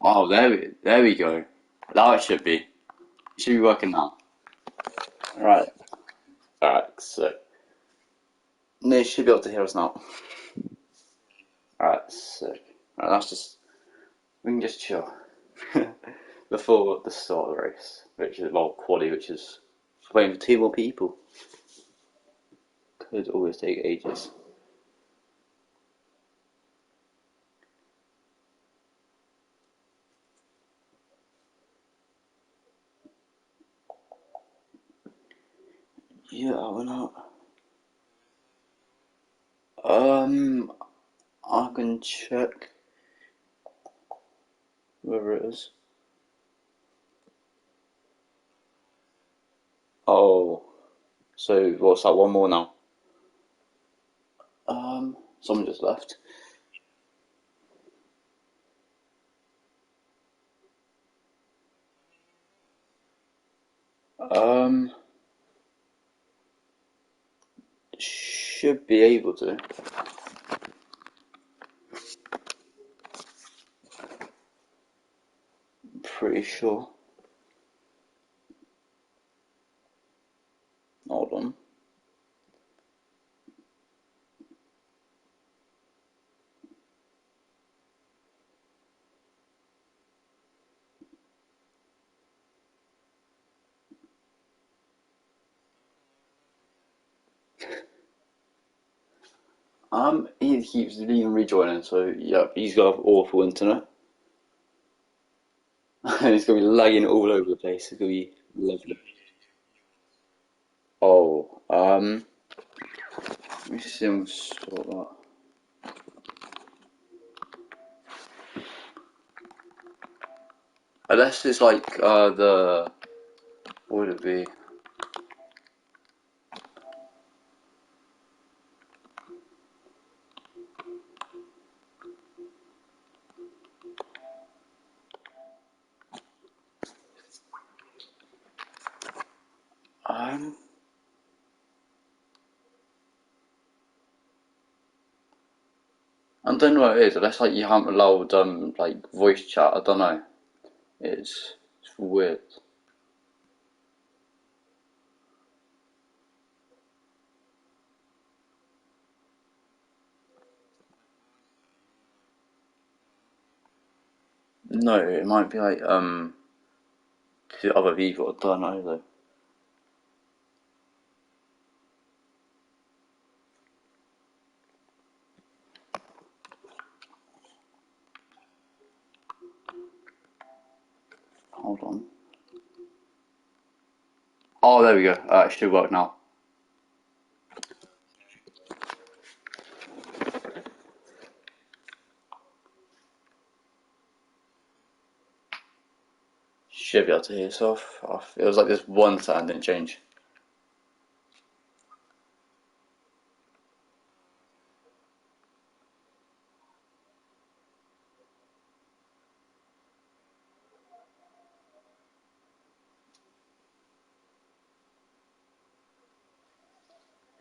Oh, there we go. Now it should be. It should be working now. Right. Alright, so they should be able to hear us now. Alright, so that's just we can just chill. Before the start of the race, which is well quali, which is waiting for two more people. Could always take ages. Yeah, we're not. I can check whether it is. Oh, so what's that? One more now. Someone just left. Um, should be able to. Pretty sure. Hold on. He keeps leaving rejoining, so yeah, he's got awful internet. He's gonna be lagging all over the place. It's gonna be lovely. Oh, let me see him sort that. Unless it's like what would it be? Um, I don't know what it is. Unless like you haven't allowed like voice chat. I don't know. It's weird. No, it might be like to other people. I don't know though. Hold on. Oh, there we go. It should work now. Should be able to hear yourself. It was like this one sound didn't change.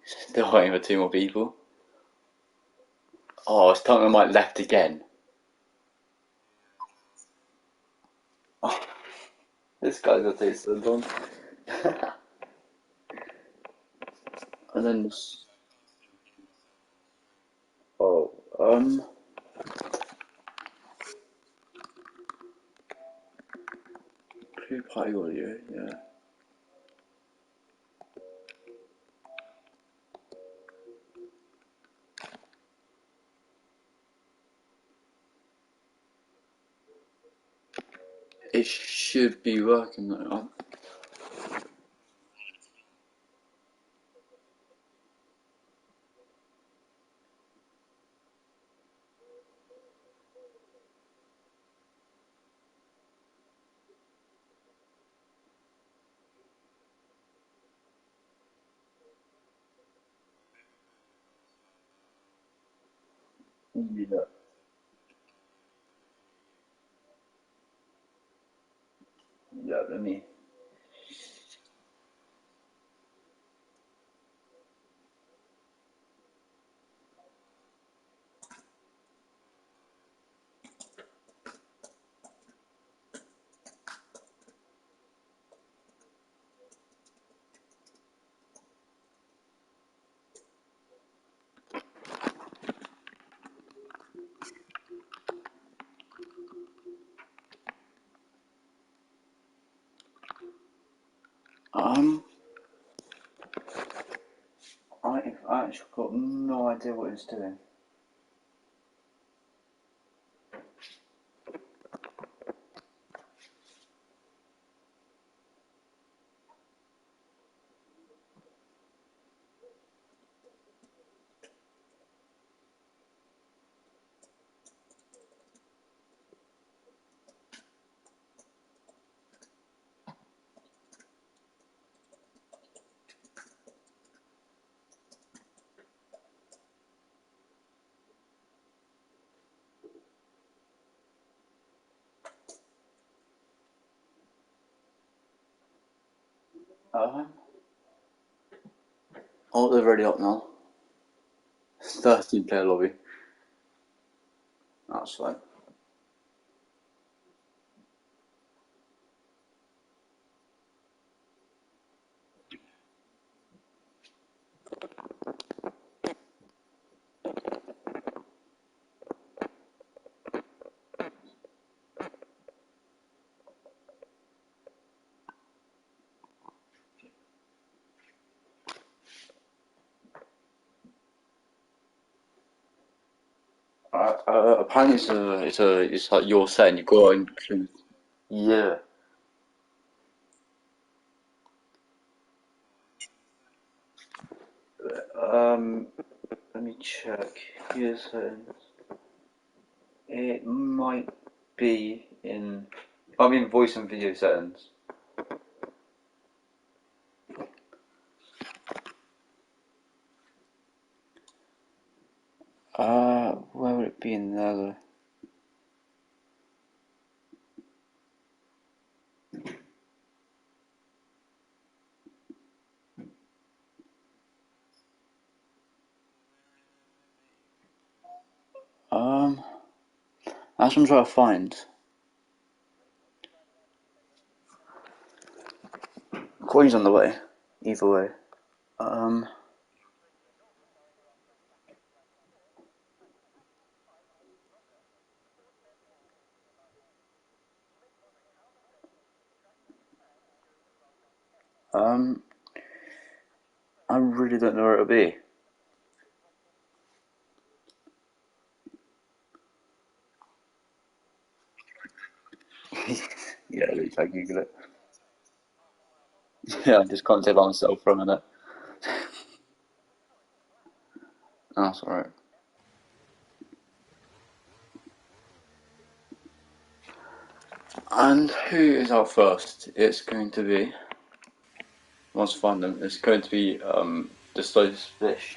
Still waiting for two more people. Oh, it's telling me I might left again. Oh, this guy's gonna take so long. And then, oh, Blue Party Audio, yeah. It should be working though. Yeah, yeah, let me. I actually got no idea what it's doing. Oh, they're already up now. 13 player lobby. That's fine. Apparently it's like you're saying you got to include. Yeah. Um, Let me check. Video settings. It might be in. I mean, voice and video settings. Where would it be in there though? That's what I'm trying to find. Coin's on the way. Either way. Um, um, I really don't know where it'll be. Yeah, at least I Google it. Yeah, I just can't say by myself for a minute. That's alright. And who is out first? It's going to be. Once I find them, it's going to be the Slows Fish.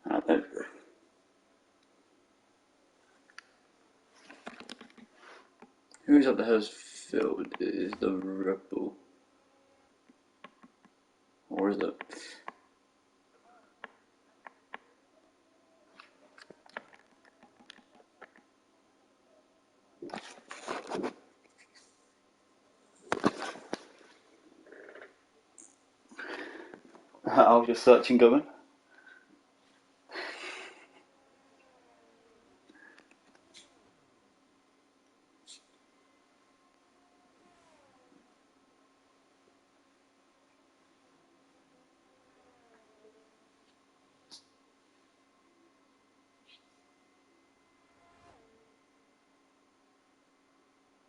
There we go. Who's up the Huddersfield? Is the Rebel, or is it? I was just searching going.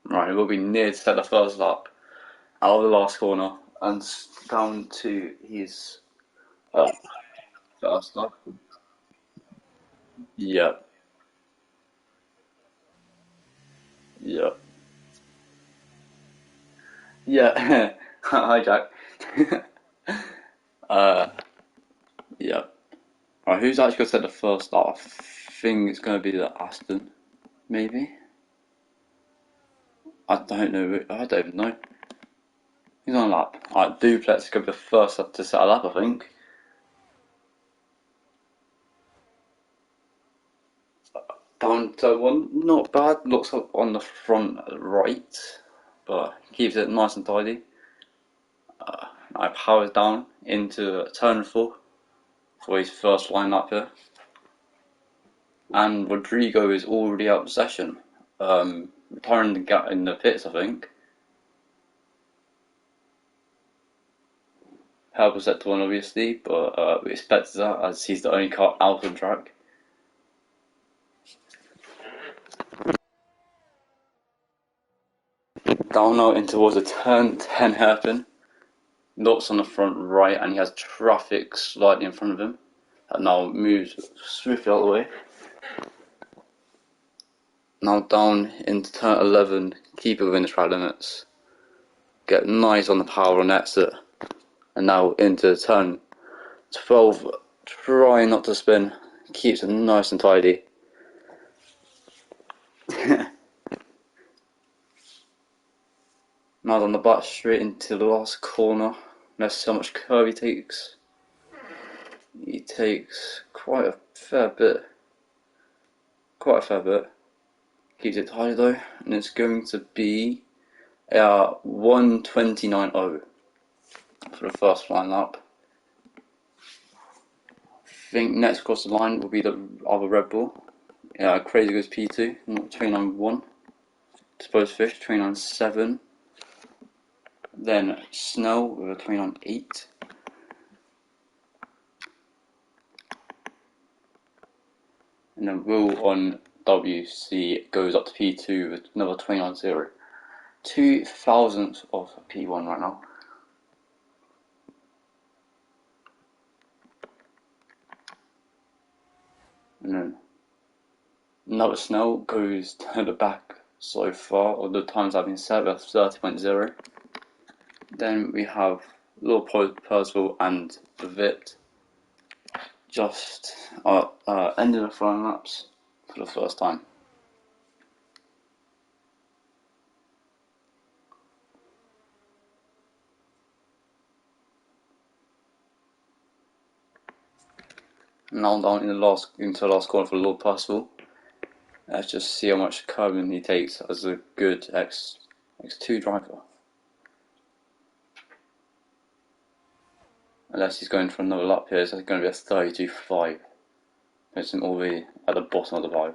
Right, we'll be near to set the first lap, out of the last corner, and down to his uh, first lap. Yep, yep, yeah. Hi, Jack. uh, yep. Right, who's actually going to set the first lap? I think it's going to be the Aston, maybe. I don't know. I don't even know. He's on a lap. Alright, Duplex is going to be the first to set a lap, I think. Down to one, not bad. Looks up on the front right, but keeps it nice and tidy. I powers down into turn 4 for his first line up here. And Rodrigo is already out of session. Retiring the gap in the pits, I think. Help was set to 1, obviously, but we expected that as he's the only car out on track. Down now in towards a turn 10 hairpin. Looks on the front right, and he has traffic slightly in front of him. And now moves swiftly out of the way. Now down into turn 11, keep it within the track limits. Get nice on the power on exit. And now into turn 12, try not to spin. Keeps it nice and tidy. Now on the back straight into the last corner. Let's see how much curve he takes. He takes quite a fair bit. Keeps it tidy though, and it's going to be 1:29.0 for the first flying lap. I think next across the line will be the other Red Bull. Crazy goes P2, 29.1. Disposed Fish 29.7. Then Snell with a 29.8. And then Will on WC goes up to P2 with another 29.0. 2,000th of P1 right now. And then another Snell goes to the back so far, or the times have been set with 30.0. Then we have Lord Percival and the Vit just ending the flying laps for the first time. Now down into the last corner for Lord Percival. Let's just see how much curbing he takes as a good X2 driver. Unless he's going for another lap here, so it's going to be a 32.5. Puts him all the way at the bottom of the vibe.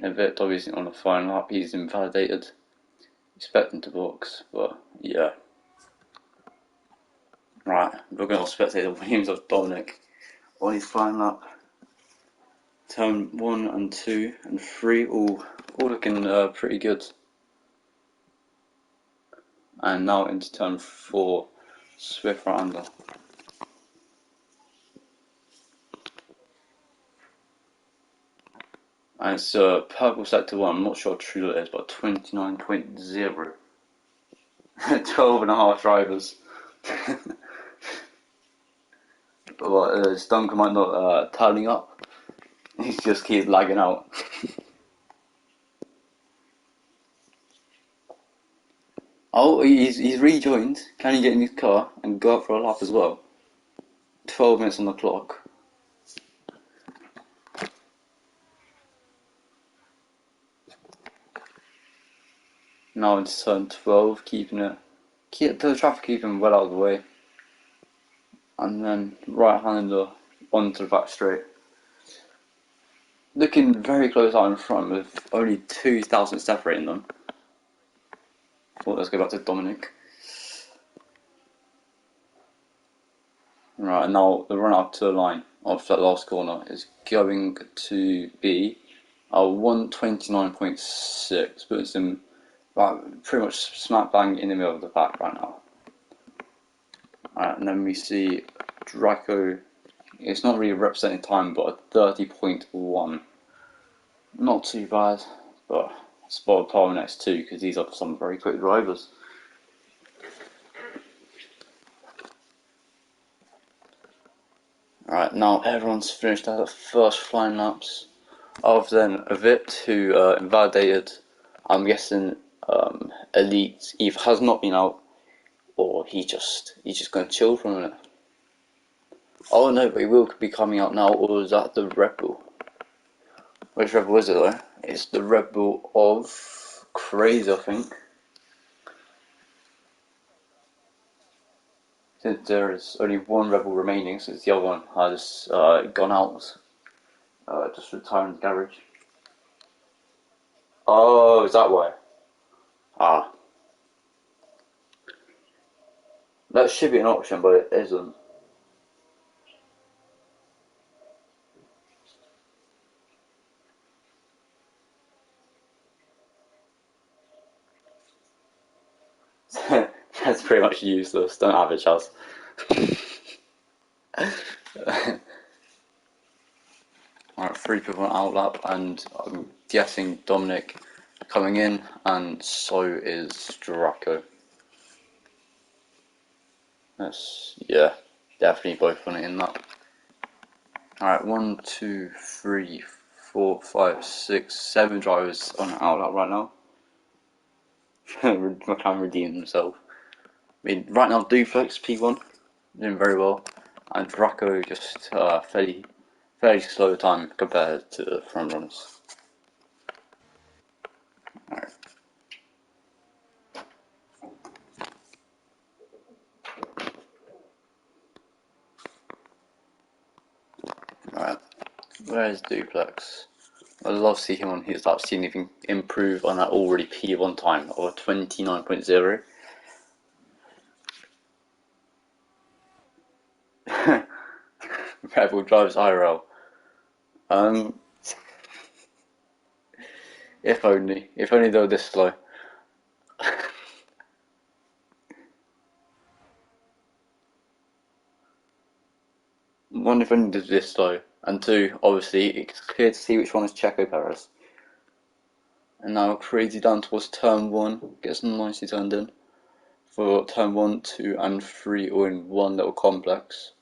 A bit obviously on the final lap, he's invalidated. Expecting to box, but yeah. Right, we're going to spectate the Williams of Dominic on his final lap. Turn 1 and 2 and 3 all looking pretty good. And now into turn 4, swift right under. And it's purple sector 1, I'm not sure what true it is, but 29.0. 12.5 drivers. But Stunker might not turning up. He just keeps lagging out. Oh, he's rejoined. Can he get in his car and go up for a lap as well? 12 minutes on the clock. Now into turn 12, keep the traffic keeping well out of the way. And then right-hander onto the back straight. Looking very close out in front with only 2,000 separating them. Well, let's go back to Dominic. Right, now the run out to the line of that last corner is going to be a 1:29.6, puts him pretty much smack bang in the middle of the pack right now. Alright, and then we see Draco. It's not really representing time, but a 30.1. Not too bad, but spoiled time next 2 because these are some very quick drivers. Alright, now everyone's finished their first flying laps, other than Avit, who invalidated. I'm guessing Elite either has not been out, or he's just going to chill for a minute. Oh no, but he will be coming out now, or is that the Red Bull? Which Red Bull is it though? It's the Red Bull of Crazy, I think. Since there is only one Red Bull remaining, since the other one has gone out, just retiring the garage. Oh, is that why? Ah, that should be an option, but it isn't. That's pretty much useless. Don't have it, Chaz. Alright, 3 people on outlap, and I'm guessing Dominic coming in, and so is Draco. That's, yeah, definitely both on it in that. Alright, 1, 2, 3, 4, 5, 6, 7 drivers on outlap right now. McLaren redeemed himself. I mean, right now, Duplex P1 doing very well, and Draco just fairly slow time compared to the front runners. Alright. Alright. Where's Duplex? I'd love to see him on his lap, seeing if he can improve on that already P1 time of 29.0. Red Bull drives IRL. Um, if only they were this slow. One, if only they're this slow, and two, obviously it's clear to see which one is Checo Perez. And now Crazy down towards turn 1, gets nicely turned in for turn 1, 2, and 3 all in one little complex.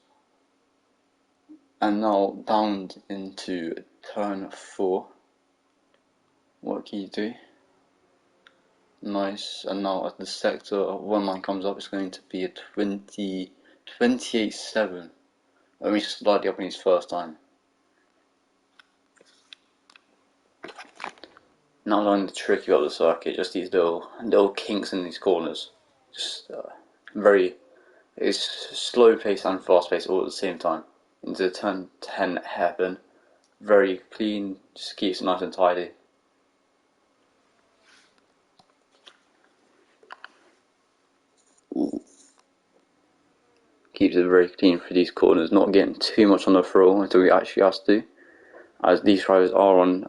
And now down into turn 4. What can you do? Nice. And now at the sector, one line comes up, it's going to be a 28.7. Only slightly up in his first time. Now learning the tricky about the circuit, just these little kinks in these corners. Just it's slow pace and fast pace all at the same time. Into turn 10 hairpin, very clean, just keeps it nice and tidy. Ooh. Keeps it very clean for these corners, not getting too much on the throttle until he actually has to, as these drivers are on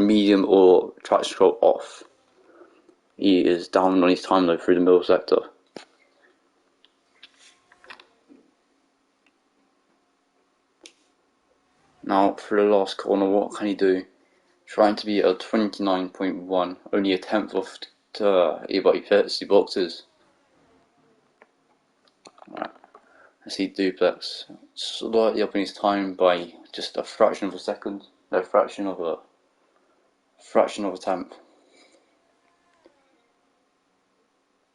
medium or traction control off. He is down on his time though through the middle sector. Now for the last corner, what can he do? Trying to be a 29.1, only a tenth off to but he fits the boxes. Right. I see Duplex slightly up in his time by just a fraction of a second. No, fraction of a tenth.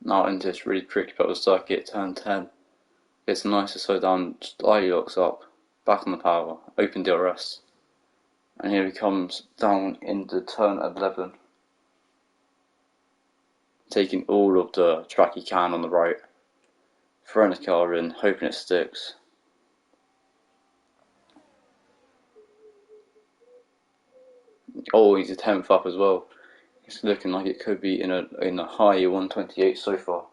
Now into this really tricky part of the circuit, turn 10. Gets nice to slow down, slightly locks up, back on the power, open DRS. And here he comes down into turn 11. Taking all of the track he can on the right. Throwing his car in, hoping it sticks. Oh, he's a 10th up as well. It's looking like it could be in a high 128 so far.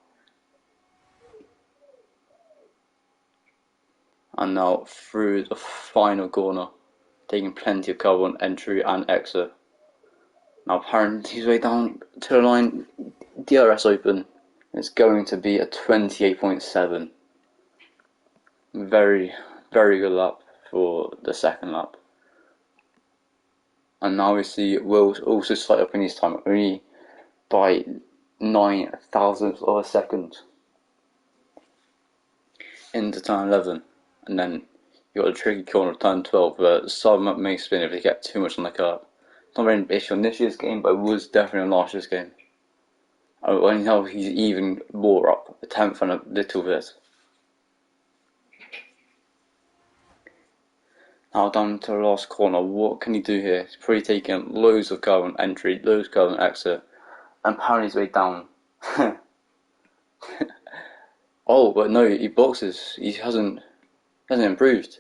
And now through the final corner, taking plenty of cover on entry and exit. Now apparently his way down to the line, DRS open. It's going to be a 28.7. Very, very good lap for the second lap. And now we see Will also slightly up in his time, only by 9 thousandths of a second into turn 11. And then you got a tricky corner of turn 12 where some may spin if they get too much on the curb. It's not very an issue on this year's game, but it was definitely on last year's game. And now he's even more up, a tenth and a little bit. Now down to the last corner, what can he do here? He's probably taking loads of curve on entry, loads of curve on exit, and pounding his way down. Oh, but no, he boxes. He hasn't improved.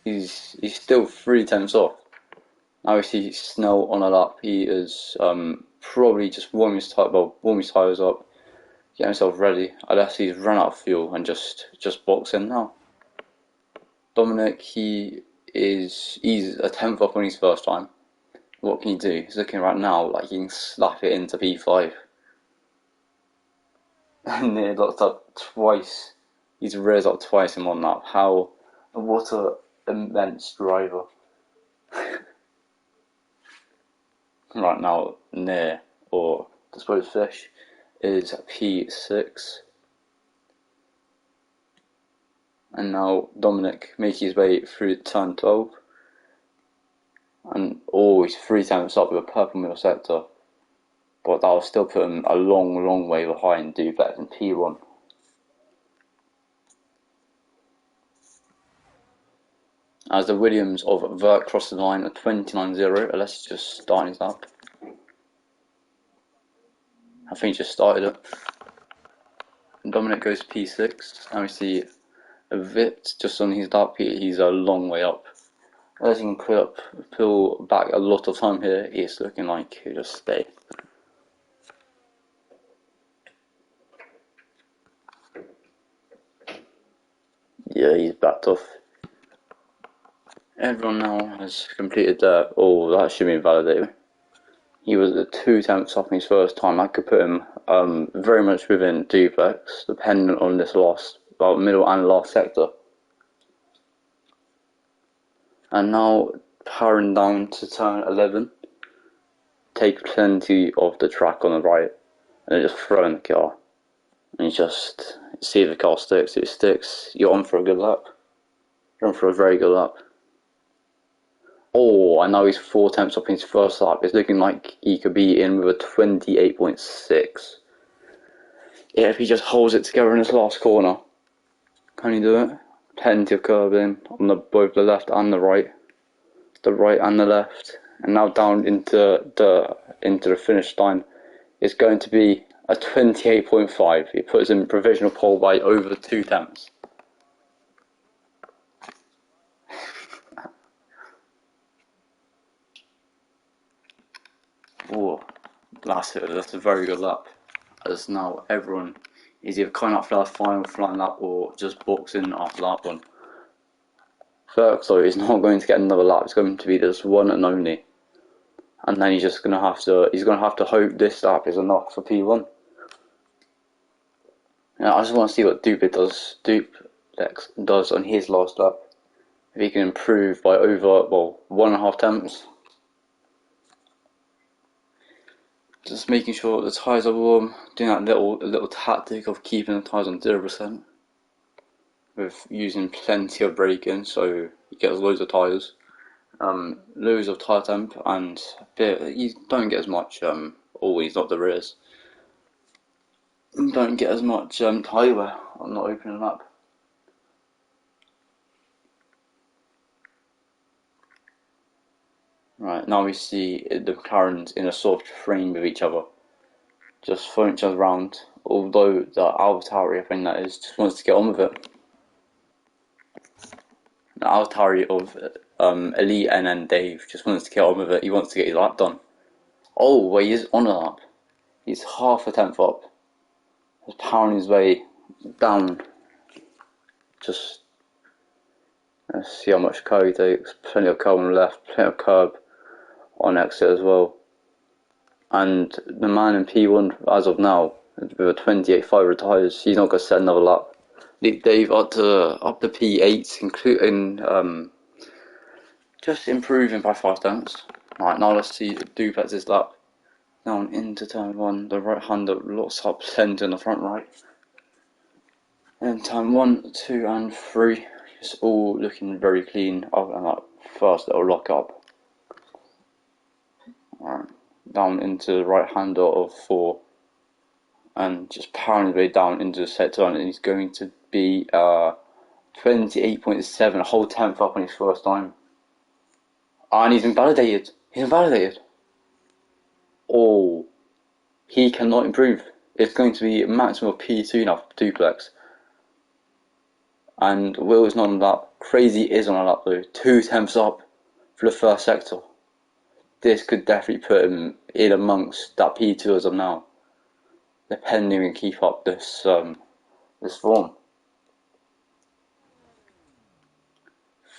He's still 3 tenths off. Now we see Snell on a lap. He is probably just warming his tires up, getting himself ready. Unless he's run out of fuel and just boxing now. Dominic, he's a tenth up on his first time. What can he do? He's looking right now like he can slap it into P5. And near locked up twice. He's rears up twice in one lap. What a immense driver. Right now, near or disposed fish is P6. And now Dominic making his way through turn 12. And he's 3 tenths up with a purple middle sector. But that will still put him a long way behind Duplex in P1. As the Williams of Vert cross the line at 29.0, let's just start his up. I think he just started it. And Dominic goes to P6, and we see a Vit just on his lap. He's a long way up. As he can pull back a lot of time here, it's looking like he'll just stay. Yeah, he's backed off. Everyone now has completed that. Oh, that should be invalidated. He was at 2 tenths off his first time. I could put him very much within Duplex, depending on this middle and last sector. And now powering down to turn 11. Take plenty of the track on the right, and then just throw in the car. And you just see if the car sticks. If it sticks, you're on for a good lap. You're on for a very good lap. Oh, and now he's 4 tenths up in his first lap. It's looking like he could be in with a 28.6. Yeah, if he just holds it together in this last corner. Can he do it? Plenty of curb in on both the left and the right. The right and the left. And now down into the finish line. It's going to be a 28.5. It puts him in provisional pole by over 2 tenths. Oh, that's a very good lap. As now everyone is either coming up for their final flying lap or just boxing after lap one. Ferguson is not going to get another lap. It's going to be this one and only. And then he's gonna have to hope this lap is enough for P1. Now I just want to see what Duplex does on his last lap. If he can improve by over 1.5 tenths. Just making sure the tyres are warm, doing that little tactic of keeping the tyres on 0%. With using plenty of braking, so he gets loads of tyres. Loads of tyre temp, and you don't get as much, always not the rears. Don't get as much tyre wear on not opening up. Right, now we see the McLarens in a soft frame with each other. Just throwing each other around, although the AlphaTauri, I think that is, just wants to get on with it. The AlphaTauri of Elite and then Dave just wants to get on with it. He wants to get his lap done. Oh, well, he is on a lap. He's half a tenth up. He's powering his way down. Just let's see how much curb he takes. Plenty of curb on the left, plenty of curb on exit as well. And the man in P1 as of now, with a 28.5 tyres, he's not going to set another lap. Dave up to P8, including just improving by 5 tenths. Right, now let's see Duplex's lap. Down into turn 1, the right hander locks up plenty on the front right. And turn 1, 2 and 3, it's all looking very clean other than that first little lock up. Right, down into the right hander of 4. And just powering his way down into the sector, and he's going to be 28.7, a whole tenth up on his first time. And he's invalidated. He's invalidated. Oh, he cannot improve. It's going to be a maximum of P2 now for duplex. And Will is not on a lap. Crazy is on a lap though. 2 tenths up for the first sector. This could definitely put him in amongst that P2 as of now, depending we can keep up this this form.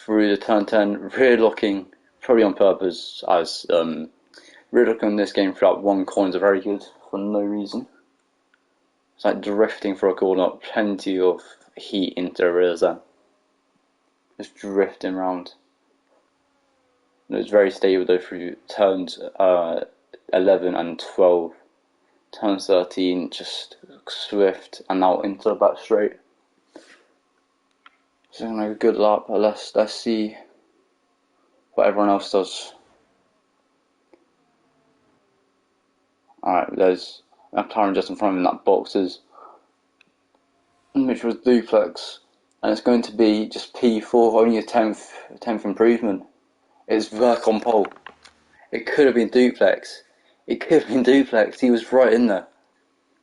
Through the turn 10, rear locking, probably on purpose, as rear locking in this game throughout one corner is very good for no reason. It's like drifting for a corner, plenty of heat into the rears then. Just drifting around. And it's very stable though through turns 11 and 12. Turn 13, just swift and out into the back straight. So a good lap, but let's see what everyone else does. Alright, there's McLaren just in front of him in that boxes, which was duplex, and it's going to be just P4, only a tenth improvement. It's Verk on pole. It could have been duplex. It could have been duplex. He was right in there,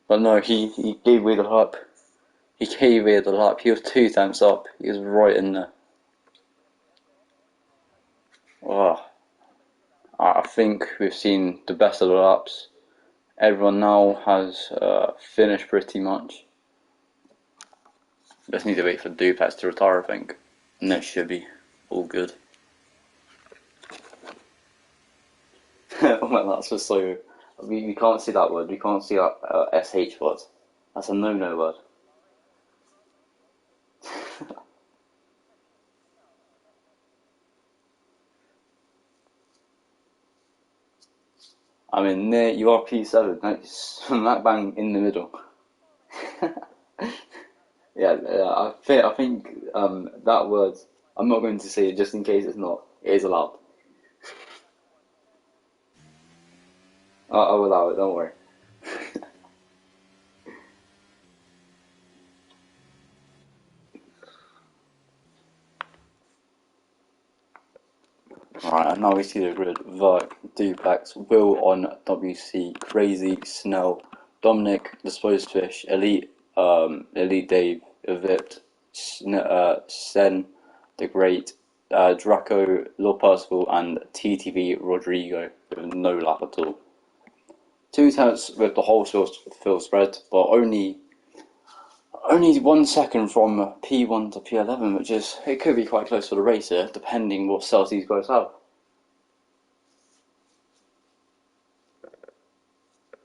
but no, he gave away the lap. He gave away the lap. He was 2 tenths up. He was right in there. Oh, I think we've seen the best of the laps. Everyone now has finished pretty much. Just need to wait for Duplex to retire, I think. And that should be all good. Oh man, that's just so... We can't see that word. We can't see that SH word. That's a no-no word. I mean, there you are P7, smack bang in the middle. Yeah, I think that word, I'm not going to say it just in case it's not, it is allowed. I'll allow it, don't worry. Alright, and now we see the grid. Verk, Duplex, Will on WC, Crazy, Snell, Dominic, Disposed Fish, Elite, Elite Dave, Vipt, Sen, The Great, Draco, Lord Percival, and TTV Rodrigo with no lap at all. 2 tenths with the whole field spread, but only 1 second from P1 to P11, which is, it could be quite close for the race here, depending what cells these guys have.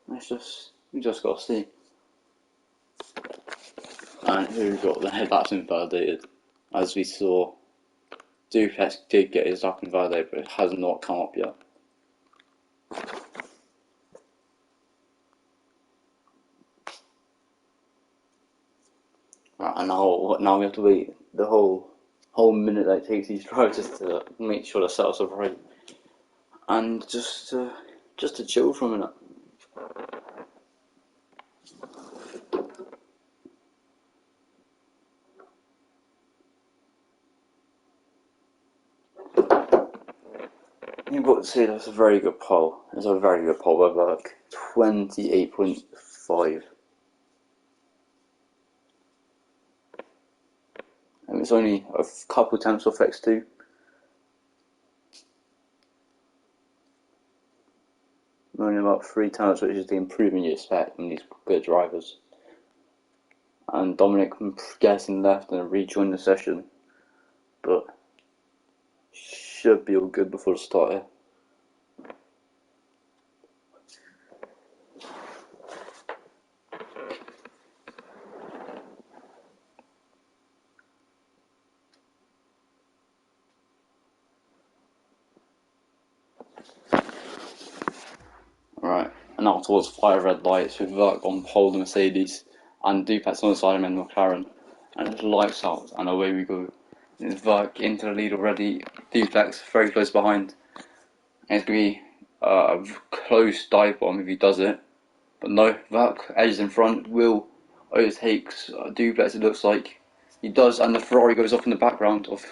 We just got to see. And who got the head that's invalidated? As we saw, Duplex did get his lap invalidated, but it has not come up yet. Right, and now we have to wait the whole minute that it takes these drivers just to make sure the setups are right, and just to chill for a minute. You've got to say that's a very good poll. It's a very good poll by Verk. 28.5. And it's only a couple tenths off X2. Only about 3 tenths, which is the improvement you expect from these good drivers. And Dominic guessing left and rejoin the session, but should be all good before the start here. Right, and now towards 5 red lights with Verk on pole the Mercedes and Duplex on the side of the McLaren, and it's lights out and away we go. It's Verk into the lead already, Duplex very close behind. And it's going to be a close dive bomb if he does it, but no, Verk edges in front, Will overtakes Duplex it looks like. He does, and the Ferrari goes off in the background of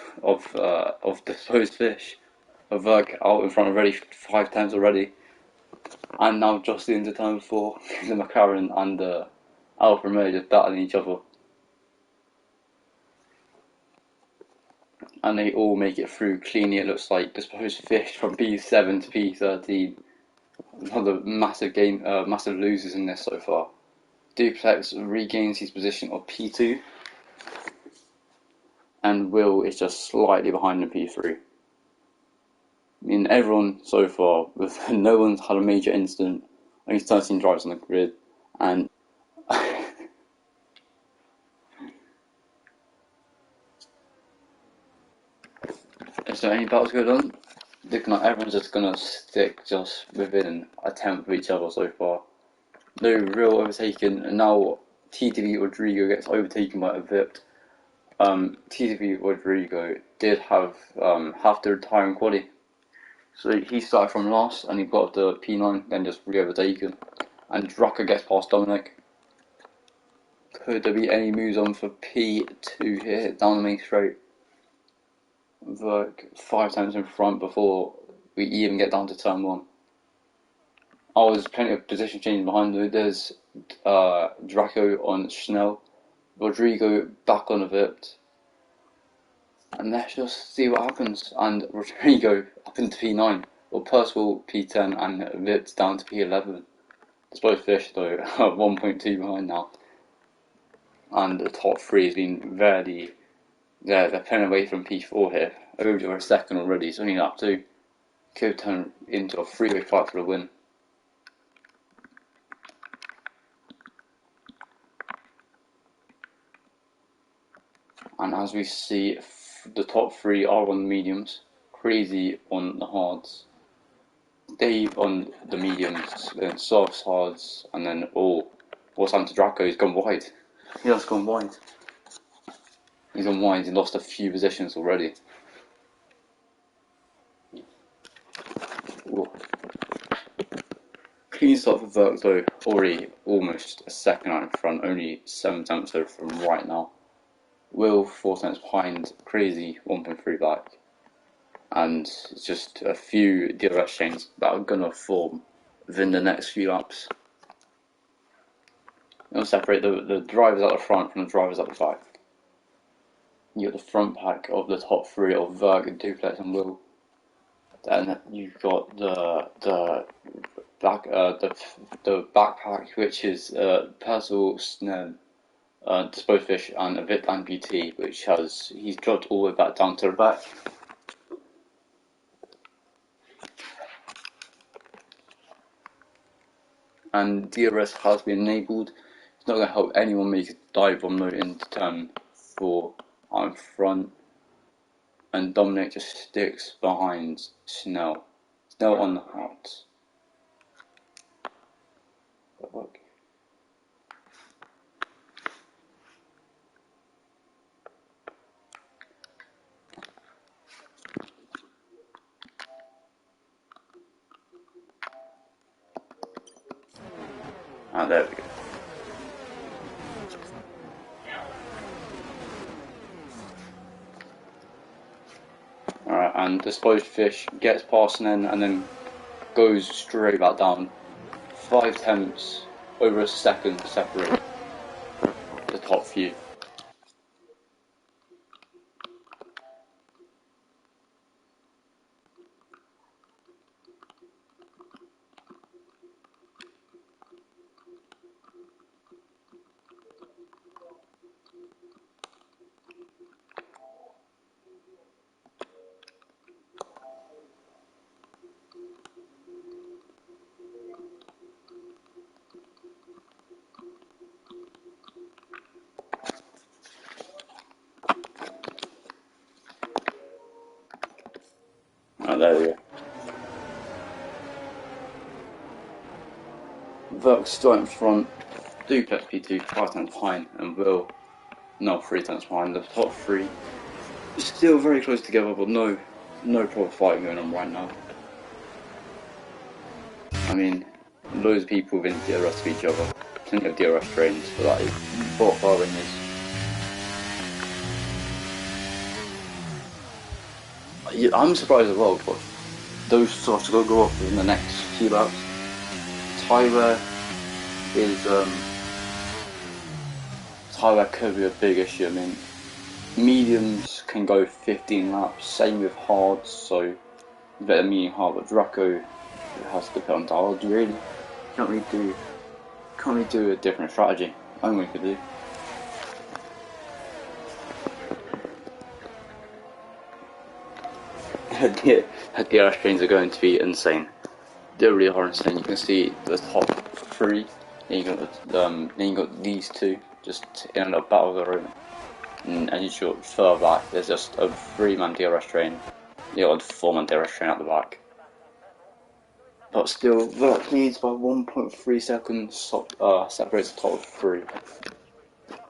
the supposed fish. Of out in front already 5 times already, and now just into turn 4, the McLaren and the Alfa Romeo just battling each other, and they all make it through cleanly. It looks like the supposed fish from P7 to P13. One of the massive losers in this so far. Duplex regains his position of P2, and Will is just slightly behind in P3. I mean, everyone so far, no one's had a major incident. Only 13 drivers on the grid, and is there any battles going on? Everyone's just gonna stick just within a tenth of each other so far. No real overtaking, and now TTV Rodrigo gets overtaken by a VIP. TTV Rodrigo did have to retire in quali. So he started from last and he got the P9, then just re-overtaken. And Drucker gets past Dominic. Could there be any moves on for P2 here, down the main straight? Verk 5 times in front before we even get down to turn 1. Oh, there's plenty of position change behind them. There's Draco on Schnell, Rodrigo back on a Vipt. And let's just see what happens. And Rodrigo up into P9, or Percival P10, and Vips down to P11. It's both fish though, 1.2 behind now. And the top 3 has been very, they're pulling away from P4 here. Over a second already, it's only lap 2. Could turn into a three-way fight for the win. And as we see, the top 3 are on the mediums, Crazy on the hards, Dave on the mediums, then softs, hards, and then what's happened to Draco? He's gone wide. He has gone wide. He's gone wide, he lost a few positions already. Whoa. Clean start for Verk though, already almost a second out in front, only 7 tenths over from right now. Will 4 tenths behind, Crazy 1.3 back, and just a few DRS chains that are gonna form within the next few laps. It'll separate the drivers at the front from the drivers at the back. You got the front pack of the top 3 of Verk, Duplex, and Will. Then you've got the backpack, which is Percival, Snem, Spofish, and a Vip and BT, which he's dropped all the way back down to the back. And DRS has been enabled. It's not going to help anyone make a dive bomb mode into turn 4 out in front. And Dominic just sticks behind Snell. Snell on the hot. Look. Ah, there we go. Alright, and the exposed fish gets past Nen and then goes straight back down. 5 tenths over a second separate the top few. Oh, there we go. Verk still in front, Duplex P2, 5 tenths behind, and Will, no, 3 tenths behind. The top 3 still very close together, but no proper fighting going on right now. I mean, loads of people within DRS to each other, plenty of DRS trains, but that is what following is. Yeah, I'm surprised as well, but those sorts are going to go up in the next few laps. Tyler is Tyler could be a big issue. I mean, mediums can go 15 laps, same with hards, so better medium hard, but Draco has to put on dials really. Can't really do a different strategy. Only we could do. Her DRS trains are going to be insane. They're really hard insane. You can see the top three, then you got these two just in a battle of their own. And as you look further back, there's just a 3-man DRS train. You got a 4-man DRS train at the back. But still, that leads by 1.3 seconds, separates the top 3.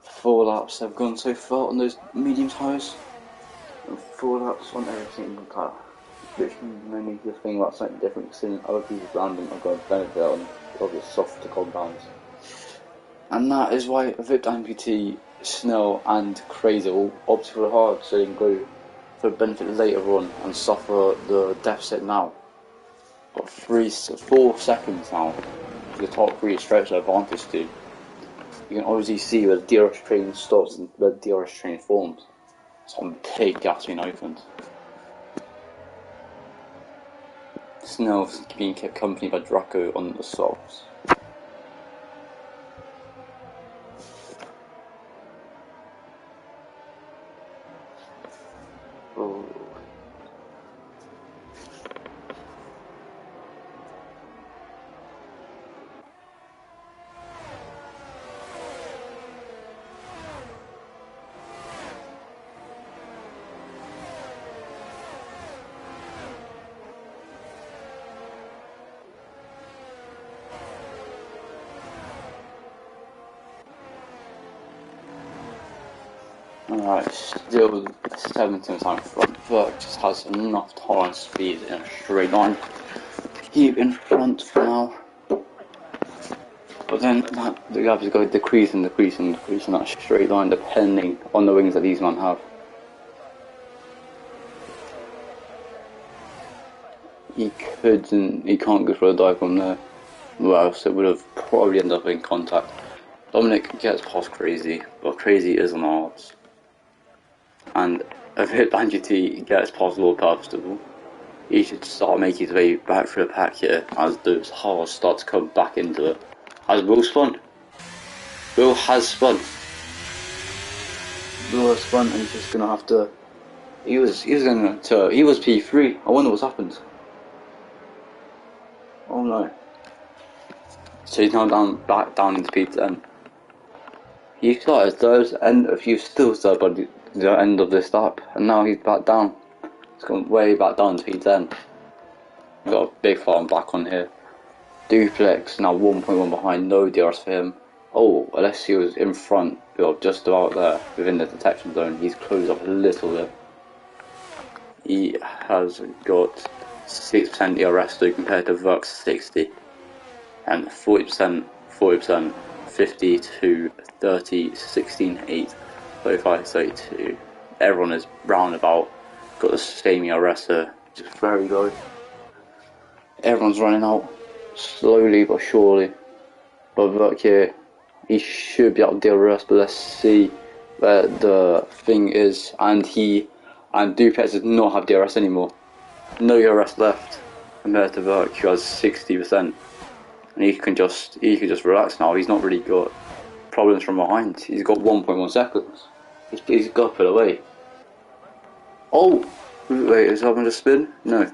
4 laps have gone so far on those medium tyres. And 4 laps on every single car. Which made me just think about something different, seeing other people's random are going to benefit on the softer compounds. And that is why Vipped Amputee, Snell and Crazy all opt for the hard, so they can go for benefit later on and suffer the deficit now. Got 4 seconds now for the top 3 stretch advantage to. You can obviously see where the DRS train stops and where the DRS train forms. Some big gaps being opened. Snell's being kept company by Draco on the softs. Oh. Alright, still 17 time front. Vert just has enough tolerance speed in a straight line. Keep in front for now. But then the gap is going to decrease in that straight line depending on the wings that these men have. He can't go for a dive on there. Well, else it would have probably ended up in contact. Dominic gets past Crazy, but Crazy is on odds. And if Vipped Amputee gets past Lord Purposeful, he should start making his way back through the pack here as those halves start to come back into it. Has Will spun? Will has spun. Will has spun and he's just gonna have to. He was P3. I wonder what's happened. Oh no. So he's now back down into P10. He started third, and if you still third by the end of this lap, and now he's back down. He's gone way back down to P10. We've got a big farm back on here. Duplex now 1.1 behind, no DRS for him. Oh, unless he was in front, just about there, within the detection zone, he's closed up a little bit. He has got 6% DRS though compared to Verk's 60. And 40%, 52, 30, 16, 8, 35, 32. Everyone is roundabout. Got the same ERS here, just very low. Everyone's running out, slowly but surely. But Verk here, he should be able to deal with DRS, but let's see where the thing is. And Duplex does not have DRS anymore. No DRS left compared to Verk, who has 60%. And he can just relax now. He's not really got problems from behind. He's got 1.1 seconds. He's got to put away. Oh! Wait, is that going to spin? No.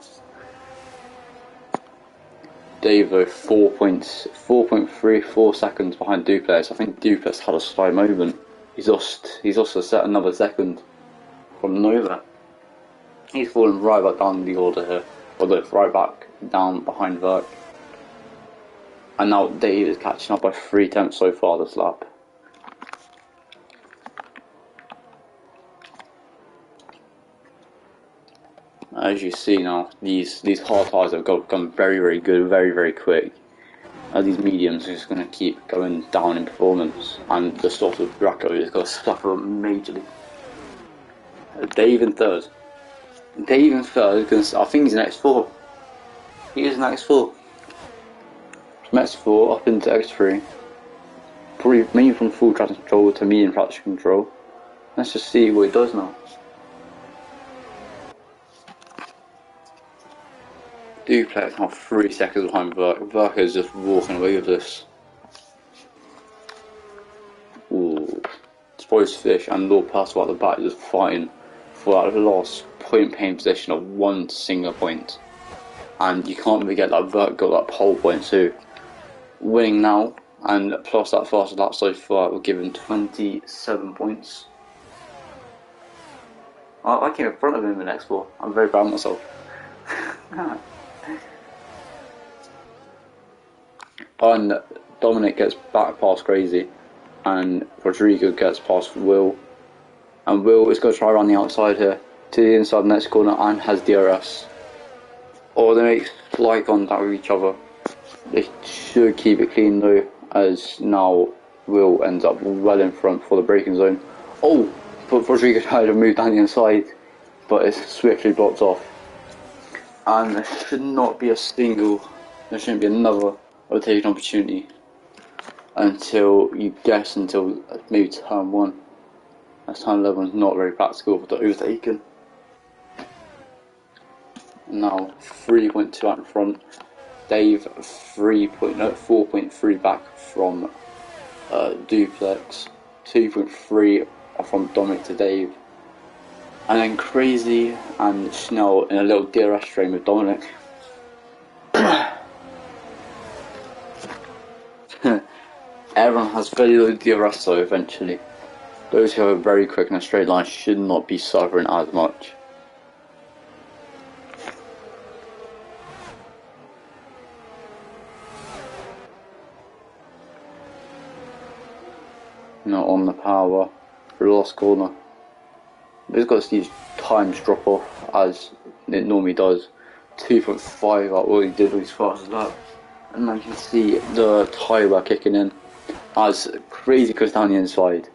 Davo 4.34 seconds behind Duplex. I think Duplex had a slow moment. He's also set another second from Nova. He's fallen right back down the order here. Although right back down behind Verk. And now Dave is catching up by 3 attempts so far this lap. As you see now, these hard tyres have become very, very good, very, very quick. These mediums are just going to keep going down in performance, and the sort of Draco is going to suffer majorly. Dave in third. Dave in third, I think he's in X4. He is in X4. From X4 up into X3. Probably maybe from full traction control to medium traction control. Let's just see what he does now. Duplex now 3 seconds behind Verk. Verk is just walking away with this. Ooh. Spoils fish and Lord Pascal at the back just fighting for that last point paying position of one single point. And you can't forget that Verk got that pole point too. Winning now and plus that fastest lap so far will give him 27 points. I came in front of him in X4. I'm very proud of myself. And Dominic gets back past Crazy, and Rodrigo gets past Will, and Will is going to try around the outside here to the inside next corner and has DRS. Or they make slight contact with each other. They should keep it clean though, as now Will ends up well in front for the braking zone. Oh, but Rodrigo tried to move down the inside, but it's swiftly blocked off. And there should not be a single, there shouldn't be another overtaking opportunity until maybe turn 1. As turn 11 is not very practical for the overtaking. Now 3.2 out in front. Dave 4.3 back from Duplex. 2.3 from Dominic to Dave. And then Crazy and Schnell in a little DRS train with Dominic. Everyone has very low DRS though eventually. Those who are very quick in a straight line should not be suffering as much. Now on the power for the last corner. But it's got to see his times drop off as it normally does. 2.5 out what he did with his fastest lap. And then you can see the tyre wear kicking in as Crazy goes down the inside.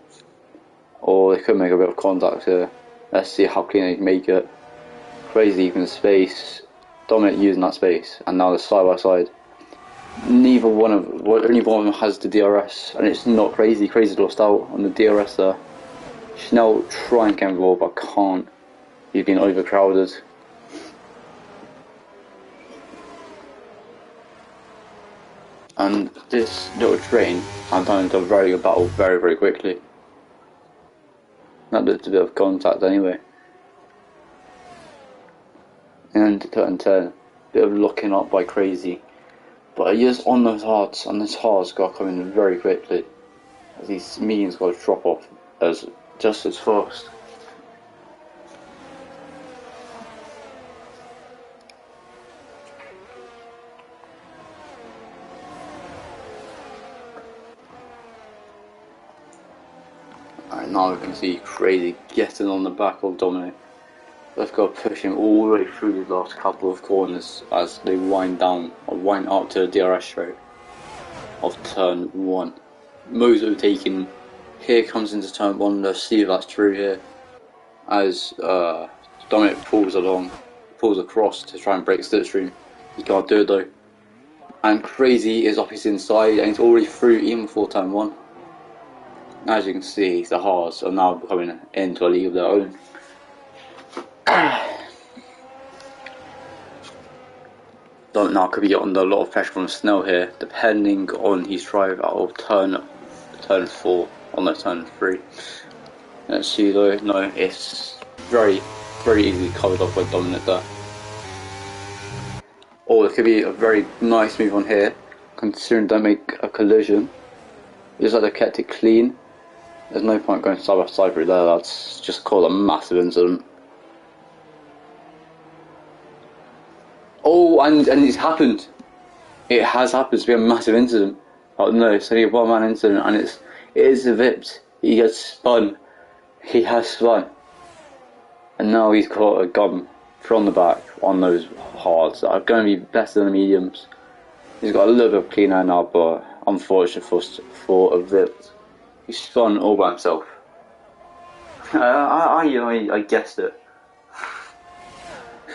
Or they could make a bit of contact here. Let's see how clean they can make it. Crazy leaving the space, Dominic using that space, and now they're side by side. Only one of them has the DRS, and it's not Crazy. Crazy lost out on the DRS there. Schnell trying to get involved, but can't. He's been overcrowded. And this little train, I'm turned into a very good battle very, very quickly. That looked a bit of contact anyway. And turn 10, bit of locking up by Crazy. But he is on those hards, and this hard's got to come in very quickly. As these mediums got to drop off just as fast. Alright, now we can see Crazy getting on the back of Dominic. They've got to push him all the way through the last couple of corners as they wind down or wind up to the DRS straight of turn 1. Mo's overtaking. Here comes into turn 1. Let's see if that's true here. As Dominic pulls across to try and break slipstream. He can't do it though. And Crazy is off his inside and he's already through even before turn 1. As you can see, the hards are now coming into a league of their own. Dominic now could be under a lot of pressure from Snell here, depending on his drive out of turn 4 on the turn 3. Let's see though, no, it's very, very easily covered off by Dominic there. Or it could be a very nice move on here, considering don't make a collision. Just like they kept it clean. There's no point going side by side through there, that's just caused a massive incident. Oh, and it's happened. It has happened to be a massive incident. Oh no, it's only a one-man incident, and it is a Vips. He has spun. He has spun. And now he's caught a gum from the back on those hards that are going to be better than the mediums. He's got a little bit of clean air now, but unfortunately for a Vips, he spun all by himself. I guessed it.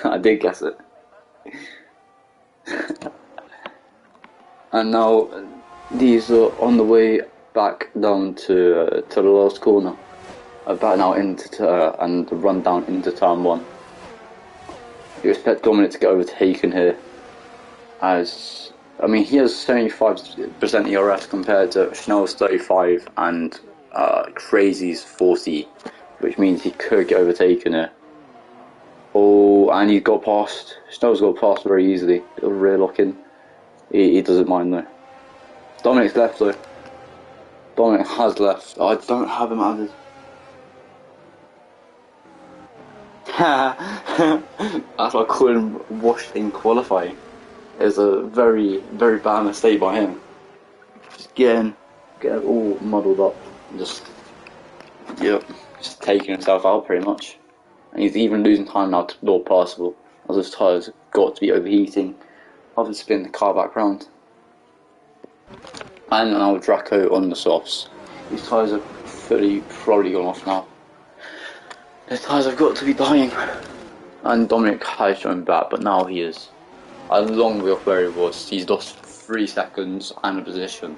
I did guess it. And now these are on the way back down to the last corner. Back now into and run down into turn 1. You expect Dominic to get overtaken here, as I mean he has 75% ERS compared to Schnell's 35 and Crazy's 40, which means he could get overtaken here. Oh, and he got past. Schnell's got past very easily. Little rear locking. He doesn't mind though. Dominic's left though. Dominic has left. I don't have him added. That's why I call him washed in qualifying. It was a very, very bad mistake by him. Just getting all muddled up. And just taking himself out pretty much. And he's even losing time now to Lord Passable, as his tyres have got to be overheating. I've spin the car back round. And now Draco on the softs. These tyres are probably gone off now. His tyres have got to be dying. And Dominic has shown back, but now he is a long way off where he was. He's lost 3 seconds and a position.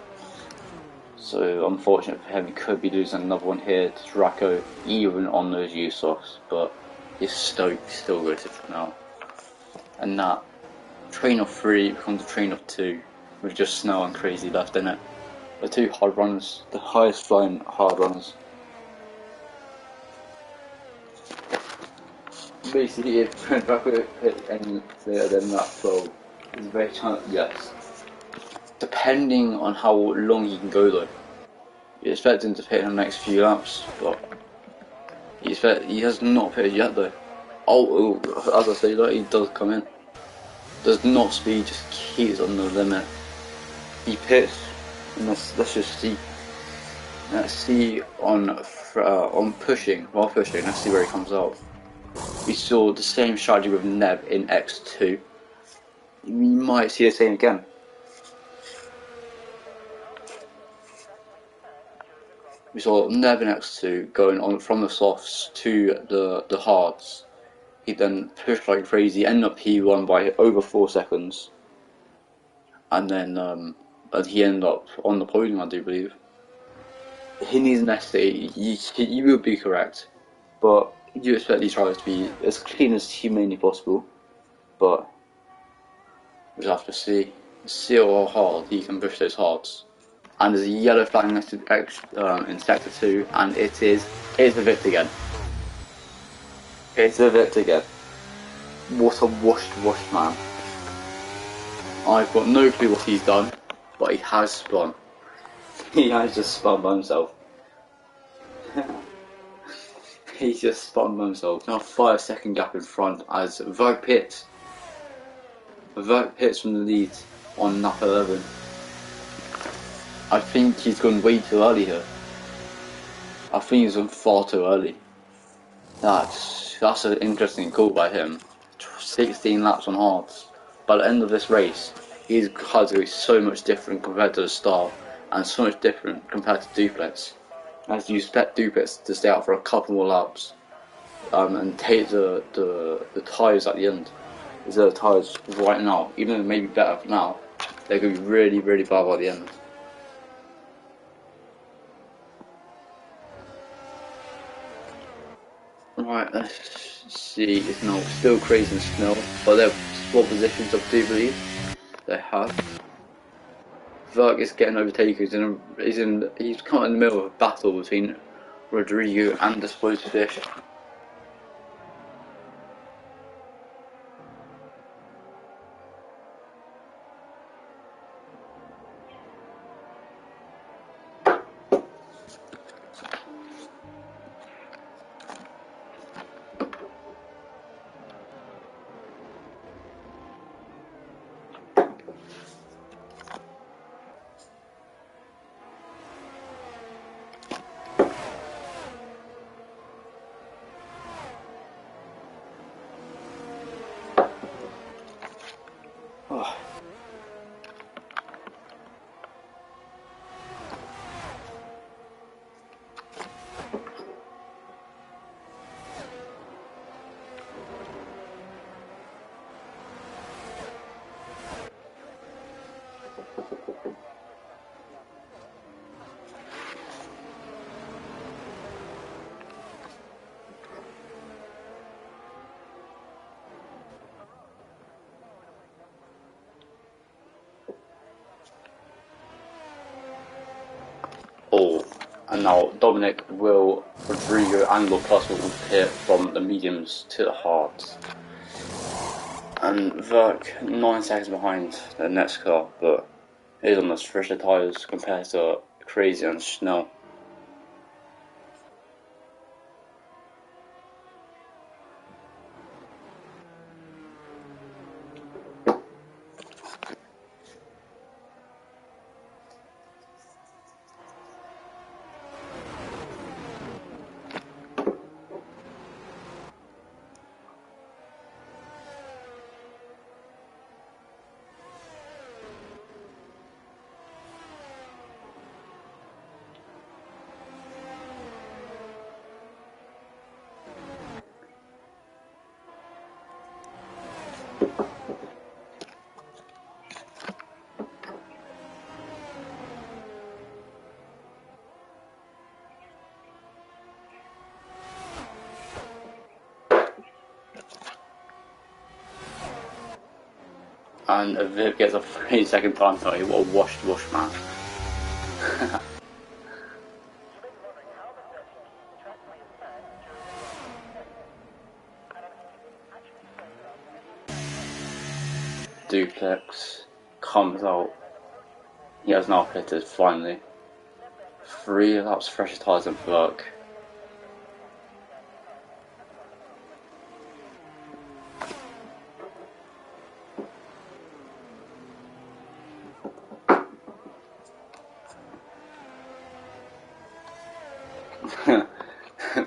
So unfortunate for him, he could be losing another one here to Draco, even on those USOFs, but his Stoke still aggressive now. And that train of 3 becomes a train of 2, with just Snow and Crazy left in it. The 2 hard runners, the highest flying hard runners. Basically, if Draco hit any later than that 12, there's a very chance, yes. Depending on how long he can go though. You expect him to hit in the next few laps, but he has not pitted yet though. Oh, as I say, like, he does come in. Does not speed, just keeps on the limit. He pits, and let's just see. Let's see on pushing, while pushing, let's see where he comes out. We saw the same strategy with Neb in X2. We might see the same again. We saw Neb in X2 going on from the softs to the hards. He then pushed like crazy, ended up P1 by over 4 seconds. And then he ended up on the podium, I do believe. He needs an S8, you will be correct. But you expect these drivers to be as clean as humanly possible. But we'll have to see how hard he can push those hards. And there's a yellow flag next to in sector 2, and it's the Vict again. It's the Vict again. What a washed man. I've got no clue what he's done, but he has spun. He has just spun by himself. He's just spun by himself. Now 5-second gap in front as Verg pits. Verg pits from the lead on lap 11. I think he's gone way too early here. I think he's gone far too early. That's an interesting call by him. 16 laps on hards. By the end of this race, his cards will be so much different compared to the start, and so much different compared to Duplex. As you expect Duplex to stay out for a couple more laps, and take the tyres at the end. The tyres right now, even though they may be better for now, they're going to be really, really bad by the end. Right, let's see. It's now still Crazy and Snell, but they're spot positions, I do believe. They have. Verk is getting overtaken. He's kind of in the middle of a battle between Rodrigo and the Disposed Fish. And now Dominic, Will, Rodrigo and Laplace will hit from the mediums to the hards. And Verk 9 seconds behind the next car, but is on the fresher tyres compared to Crazy and Schnell. And Viv gets a 3-second time penalty. What a wash, man. Duplex comes out. He has now pitted finally. 3 laps fresher tyres than Verk.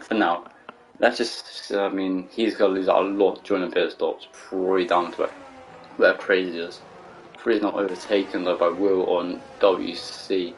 For now, let's just, I mean, he's going to lose out a lot during the pit stops, probably down to where Crazy is. Crazy not overtaken though by Will on WC.